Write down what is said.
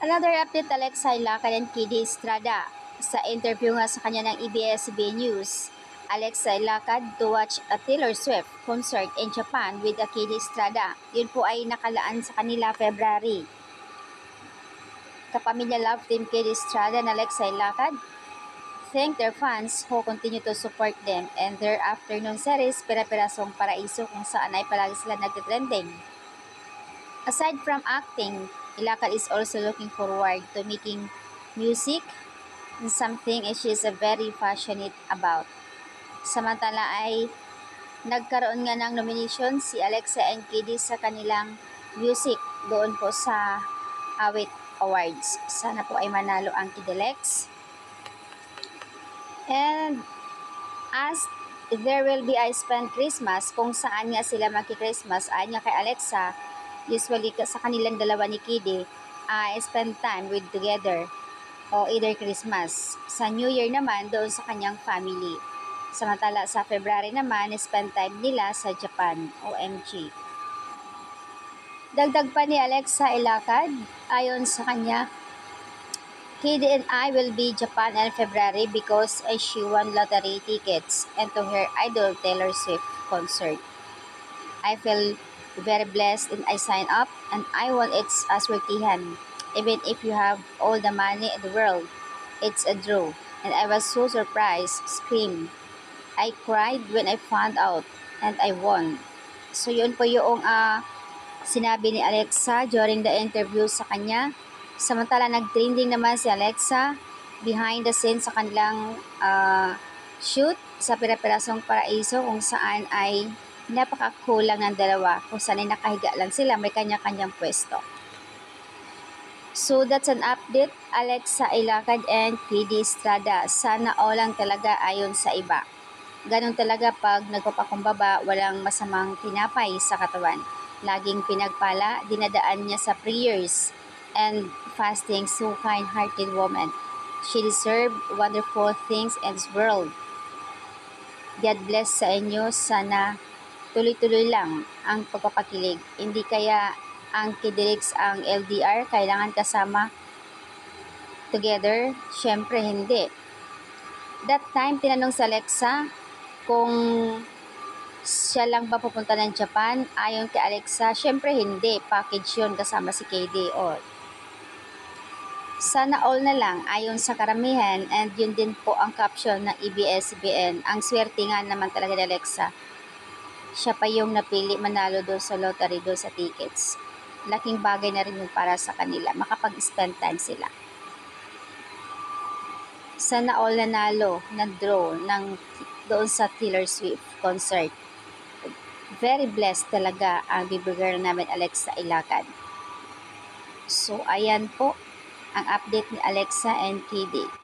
Another update, Alexa Ilacad and Kiddy Estrada. Sa interview nga sa kanya ng ABS-CBN News, Alexa Ilacad to watch a Taylor Swift concert in Japan with a Kiddy Estrada. Yun po ay nakalaan sa kanila February. Kapamilya Love Team Kiddy Estrada and Alexa Ilacad thank their fans who continue to support them and their afternoon series Pera-Perasong Paraiso kung saan ay palagi sila nagtitrending. Aside from acting, Ilacad is also looking forward to making music, something she is very passionate about. Samantala ay nagkaroon nga ng nomination si Alexa and Kiddy sa kanilang music doon po sa Awit Awards. Sana po ay manalo ang Kidelex. And as there will be a spend Christmas, kung saan nga sila magki-Christmas, ay nga kay Alexa, usually sa kanilang dalawa ni Kiddy, spend time with together o either Christmas. Sa New Year naman, doon sa kanyang family. Samantala sa February naman, spend time nila sa Japan, OMG. Dagdag pa ni Alexa Ilacad, ayon sa kanya, Kiddy and I will be Japan in February because she won lottery tickets and to her idol Taylor Swift concert. I feel very blessed and I signed up and I want its aswertihan. Even if you have all the money in the world, it's a draw. And I was so surprised, screamed. I cried when I found out and I won. So yun po yung sinabi ni Alexa during the interview sa kanya. Samantala nag-trending naman si Alexa behind the scenes sa kanilang shoot sa Pera-Perasong Paraiso kung saan ay napaka-cool lang ng dalawa, kung saan ay nakahiga lang sila, may kanya-kanyang pwesto. So that's an update, Alexa Ilacad and Kiddy Estrada. Sana all lang talaga ayon sa iba. Ganon talaga pag nagpapakumbaba, walang masamang tinapay sa katawan. Laging pinagpala, dinadaan niya sa prayers and fasting, so kind-hearted woman. She deserved wonderful things in this world. God bless sa inyo. Sana tuloy-tuloy lang ang pagpapakilig. Hindi kaya ang Kidelex ang LDR, kailangan kasama together? Syempre hindi. That time, tinanong sa Alexa kung siya lang ba pupunta ng Japan. Ayon kay Alexa, syempre hindi. Package yun kasama si KD. Sana all na lang ayon sa karamihan, and yun din po ang caption ng ABS-CBN. Ang swerte nga naman talaga ni Alexa. Siya pa yung napili manalo doon sa lottery, doon sa tickets. Laking bagay na rin yung para sa kanila. Makapag-spend time sila. Sana all nanalo ng draw ng doon sa Taylor Swift concert. Very blessed talaga ang baby girl namin, Alexa Ilacad. So, ayan po ang update ni Alexa and Kiddy.